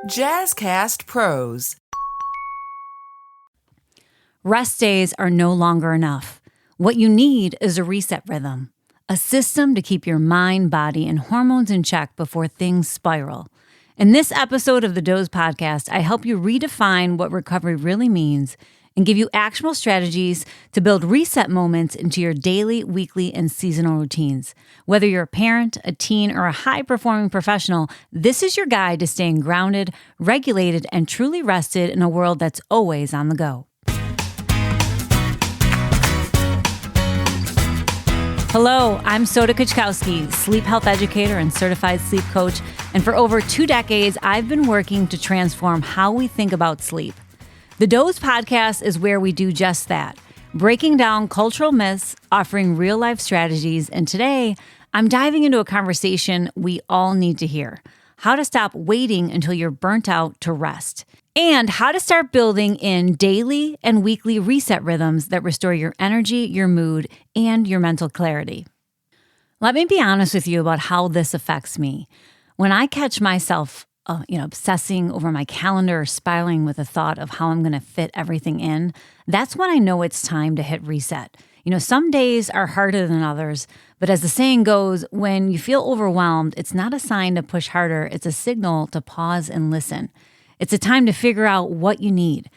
Jazzcast Pros. Rest days are no longer enough. What you need is a reset rhythm, a system to keep your mind, body, and hormones in check before things spiral. In this episode of the Doze Podcast, I help you redefine what recovery really means and give you actionable strategies to build reset moments into your daily, weekly, and seasonal routines. Whether you're a parent, a teen, or a high-performing professional, this is your guide to staying grounded, regulated, and truly rested in a world that's always on the go. Hello, I'm Soda Kuczkowski, sleep health educator and certified sleep coach, and for over 2 decades, I've been working to transform how we think about sleep. The Doze Podcast is where we do just that, breaking down cultural myths, offering real-life strategies, and today, I'm diving into a conversation we all need to hear: how to stop waiting until you're burnt out to rest, and how to start building in daily and weekly reset rhythms that restore your energy, your mood, and your mental clarity. Let me be honest with you about how this affects me. When I catch myself obsessing over my calendar or spiraling with the thought of how I'm going to fit everything in, that's when I know it's time to hit reset. Some days are harder than others, but as the saying goes, when you feel overwhelmed, it's not a sign to push harder, it's a signal to pause and listen. It's a time to figure out what you need.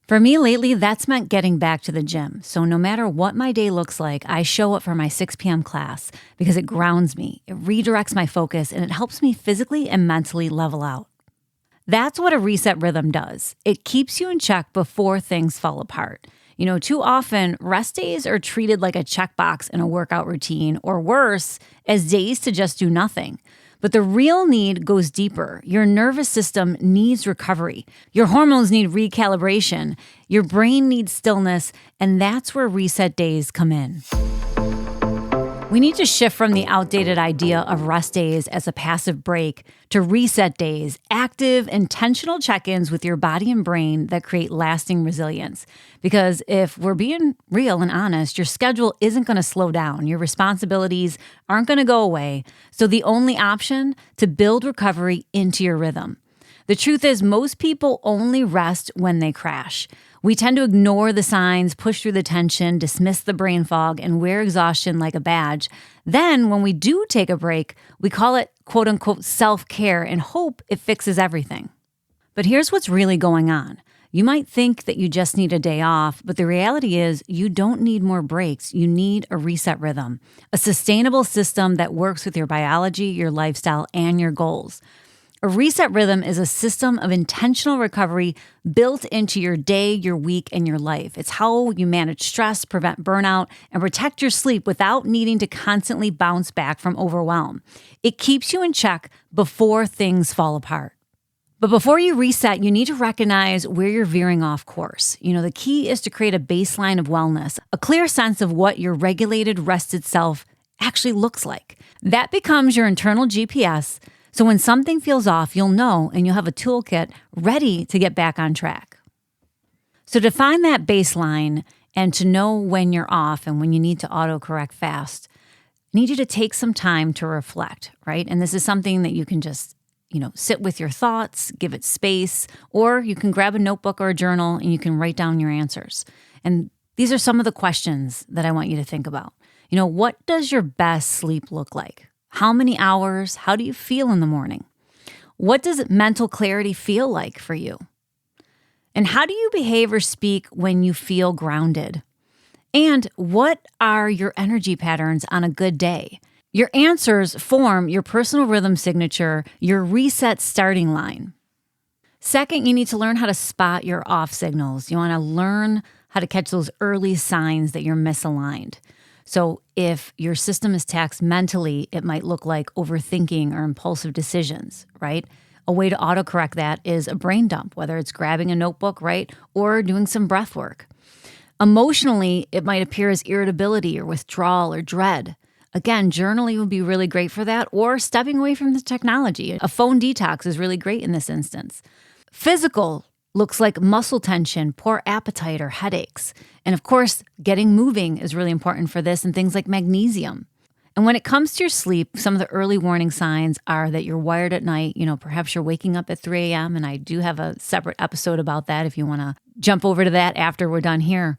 For me lately, that's meant getting back to the gym. So no matter what my day looks like, I show up for my 6 p.m. class because it grounds me, it redirects my focus, and it helps me physically and mentally level out. That's what a reset rhythm does. It keeps you in check before things fall apart. Too often, rest days are treated like a checkbox in a workout routine, or worse, as days to just do nothing. But the real need goes deeper. Your nervous system needs recovery. Your hormones need recalibration. Your brain needs stillness, and that's where reset days come in. We need to shift from the outdated idea of rest days as a passive break to reset days, active, intentional check-ins with your body and brain that create lasting resilience. Because if we're being real and honest, your schedule isn't going to slow down. Your responsibilities aren't going to go away. So the only option to build recovery into your rhythm. The truth is, most people only rest when they crash. We tend to ignore the signs, push through the tension, dismiss the brain fog, and wear exhaustion like a badge. Then, when we do take a break, we call it quote-unquote self-care and hope it fixes everything. But here's what's really going on. You might think that you just need a day off, but the reality is you don't need more breaks. You need a reset rhythm, a sustainable system that works with your biology, your lifestyle, and your goals. A reset rhythm is a system of intentional recovery built into your day, your week, and your life. It's how you manage stress, prevent burnout, and protect your sleep without needing to constantly bounce back from overwhelm. It keeps you in check before things fall apart. But before you reset, you need to recognize where you're veering off course. The key is to create a baseline of wellness, a clear sense of what your regulated, rested self actually looks like. That becomes your internal GPS. So when something feels off, you'll know, and you'll have a toolkit ready to get back on track. So to find that baseline and to know when you're off and when you need to autocorrect fast, I need you to take some time to reflect, right? And this is something that you can just, sit with your thoughts, give it space, or you can grab a notebook or a journal and you can write down your answers. And these are some of the questions that I want you to think about. What does your best sleep look like? How many hours? How do you feel in the morning? What does mental clarity feel like for you? And how do you behave or speak when you feel grounded? And what are your energy patterns on a good day? Your answers form your personal rhythm signature, your reset starting line. Second, you need to learn how to spot your off signals. You want to learn how to catch those early signs that you're misaligned. So if your system is taxed mentally, it might look like overthinking or impulsive decisions, right? A way to autocorrect that is a brain dump, whether it's grabbing a notebook, right, or doing some breath work. Emotionally, it might appear as irritability or withdrawal or dread. Again, journaling would be really great for that, or stepping away from the technology. A phone detox is really great in this instance. Physical looks like muscle tension, poor appetite, or headaches. And of course, getting moving is really important for this, and things like magnesium. And when it comes to your sleep, some of the early warning signs are that you're wired at night. Perhaps you're waking up at 3 a.m. And I do have a separate episode about that if you want to jump over to that after we're done here.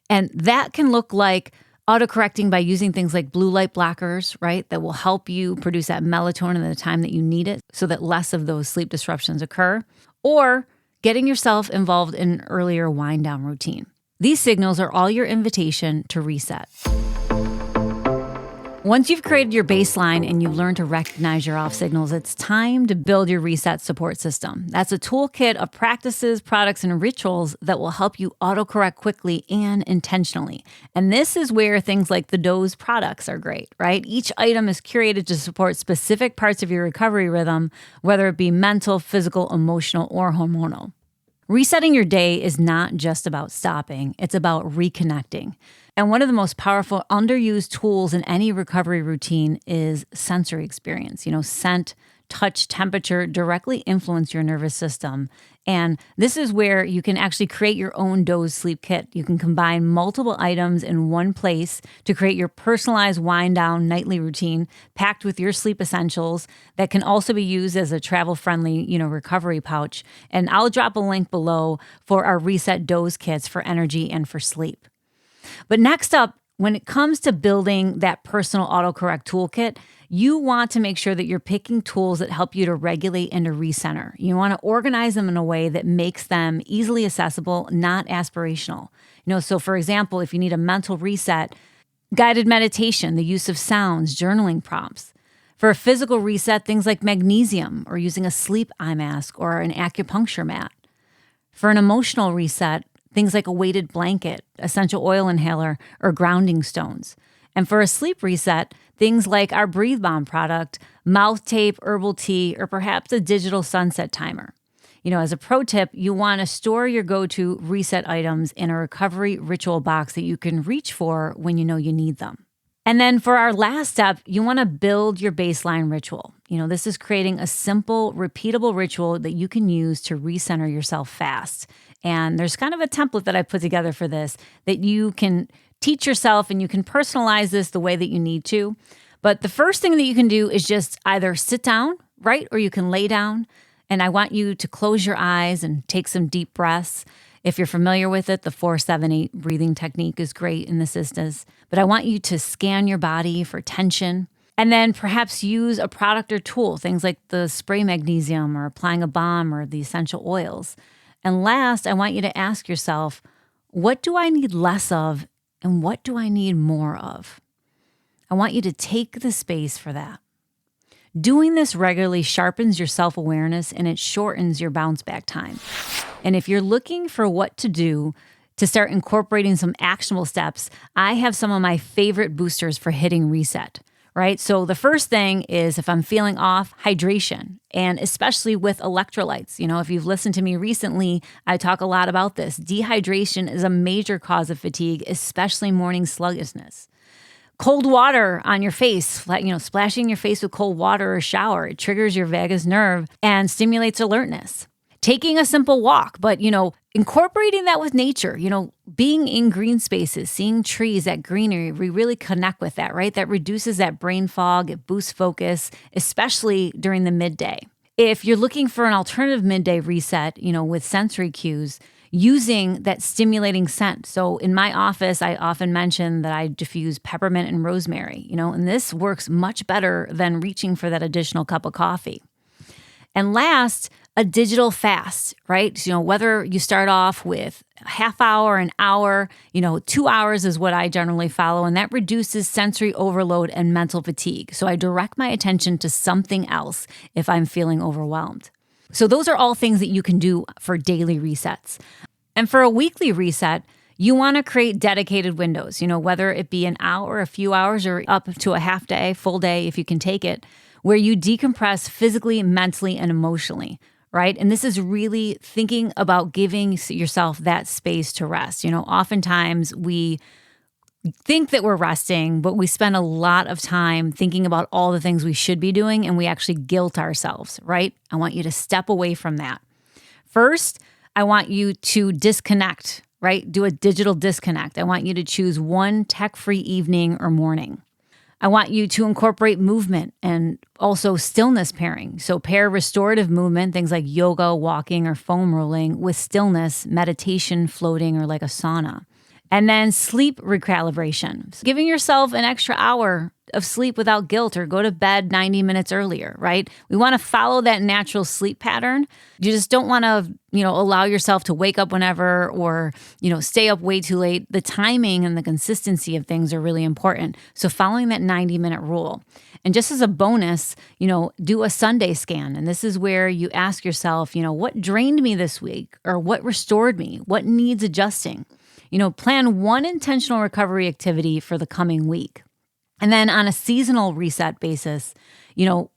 And that can look like autocorrecting by using things like blue light blockers, right? That will help you produce that melatonin at the time that you need it so that less of those sleep disruptions occur. Or getting yourself involved in an earlier wind down routine. These signals are all your invitation to reset. Once you've created your baseline and you've learned to recognize your off signals, it's time to build your reset support system. That's a toolkit of practices, products, and rituals that will help you autocorrect quickly and intentionally. And this is where things like the Doze products are great, right? Each item is curated to support specific parts of your recovery rhythm, whether it be mental, physical, emotional, or hormonal. Resetting your day is not just about stopping, it's about reconnecting. And one of the most powerful underused tools in any recovery routine is sensory experience. Scent, touch, temperature directly influence your nervous system. And this is where you can actually create your own Doze sleep kit. You can combine multiple items in one place to create your personalized wind down nightly routine packed with your sleep essentials that can also be used as a travel-friendly, recovery pouch. And I'll drop a link below for our Reset Doze kits for energy and for sleep. But next up, when it comes to building that personal autocorrect toolkit, you want to make sure that you're picking tools that help you to regulate and to recenter. You want to organize them in a way that makes them easily accessible, not aspirational. So for example, if you need a mental reset, guided meditation, the use of sounds, journaling prompts. For a physical reset, things like magnesium or using a sleep eye mask or an acupuncture mat. For an emotional reset, things like a weighted blanket, essential oil inhaler, or grounding stones. And for a sleep reset, things like our Breathe Bomb product, mouth tape, herbal tea, or perhaps a digital sunset timer. As a pro tip, you want to store your go-to reset items in a recovery ritual box that you can reach for when you know you need them. And then for our last step, you want to build your baseline ritual. This is creating a simple, repeatable ritual that you can use to recenter yourself fast. And there's kind of a template that I put together for this that you can teach yourself and you can personalize this the way that you need to. But the first thing that you can do is just either sit down, right? Or you can lay down. And I want you to close your eyes and take some deep breaths. If you're familiar with it, the 4-7-8 breathing technique is great in this instance. But I want you to scan your body for tension. And then perhaps use a product or tool, things like the spray magnesium or applying a balm or the essential oils. And last, I want you to ask yourself, what do I need less of and what do I need more of? I want you to take the space for that. Doing this regularly sharpens your self-awareness and it shortens your bounce back time. And if you're looking for what to do to start incorporating some actionable steps, I have some of my favorite boosters for hitting reset. Right? So the first thing is if I'm feeling off, hydration, and especially with electrolytes. If you've listened to me recently, I talk a lot about this. Dehydration is a major cause of fatigue, especially morning sluggishness. Cold water on your face, splashing your face with cold water or shower, it triggers your vagus nerve and stimulates alertness. Taking a simple walk, but, incorporating that with nature, being in green spaces, seeing trees, that greenery, we really connect with that, right? That reduces that brain fog, it boosts focus, especially during the midday. If you're looking for an alternative midday reset, with sensory cues, using that stimulating scent. So in my office, I often mention that I diffuse peppermint and rosemary, and this works much better than reaching for that additional cup of coffee. And last, a digital fast, right? So, whether you start off with a half hour, an hour, 2 hours is what I generally follow, and that reduces sensory overload and mental fatigue. So I direct my attention to something else if I'm feeling overwhelmed. So those are all things that you can do for daily resets. And for a weekly reset, you want to create dedicated windows, whether it be an hour, a few hours, or up to a half day, full day, if you can take it, where you decompress physically, mentally, and emotionally. Right? And this is really thinking about giving yourself that space to rest. Oftentimes we think that we're resting, but we spend a lot of time thinking about all the things we should be doing and we actually guilt ourselves, right? I want you to step away from that. First, I want you to disconnect, right? Do a digital disconnect. I want you to choose one tech-free evening or morning. I want you to incorporate movement and also stillness pairing. So pair restorative movement, things like yoga, walking, or foam rolling, with stillness, meditation, floating, or like a sauna. And then sleep recalibration. So giving yourself an extra hour of sleep without guilt, or go to bed 90 minutes earlier, right? We want to follow that natural sleep pattern. You just don't want to, allow yourself to wake up whenever or, stay up way too late. The timing and the consistency of things are really important. So following that 90-minute rule. And just as a bonus, do a Sunday scan. And this is where you ask yourself, what drained me this week, or what restored me? What needs adjusting? Plan one intentional recovery activity for the coming week. And then on a seasonal reset basis,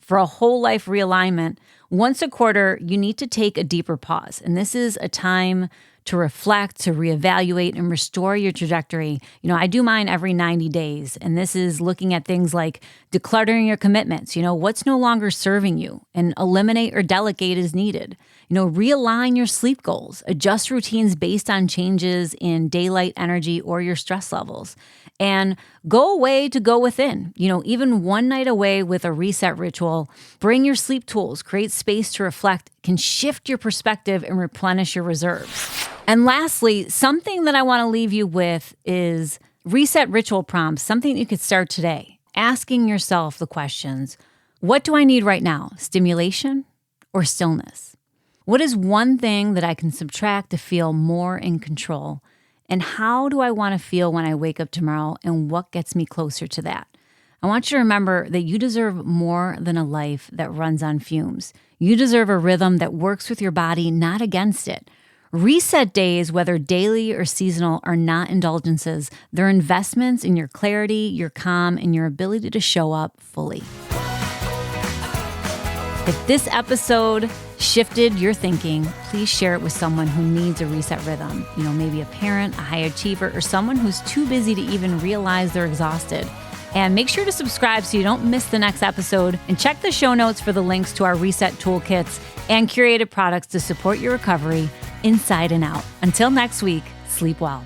for a whole life realignment, once a quarter, you need to take a deeper pause. And this is a time to reflect, to reevaluate, and restore your trajectory. I do mine every 90 days. And this is looking at things like decluttering your commitments, what's no longer serving you, and eliminate or delegate as needed. Realign your sleep goals, adjust routines based on changes in daylight energy or your stress levels, and go away to go within. Even one night away with a reset ritual, bring your sleep tools, create space to reflect, can shift your perspective and replenish your reserves. And lastly, something that I want to leave you with is reset ritual prompts, something you could start today. Asking yourself the questions, what do I need right now? Stimulation or stillness? What is one thing that I can subtract to feel more in control? And how do I want to feel when I wake up tomorrow? And what gets me closer to that? I want you to remember that you deserve more than a life that runs on fumes. You deserve a rhythm that works with your body, not against it. Reset days, whether daily or seasonal, are not indulgences. They're investments in your clarity, your calm, and your ability to show up fully. If this episode shifted your thinking, please share it with someone who needs a reset rhythm. Maybe a parent, a high achiever, or someone who's too busy to even realize they're exhausted. And make sure to subscribe so you don't miss the next episode. And check the show notes for the links to our reset toolkits and curated products to support your recovery inside and out. Until next week, sleep well.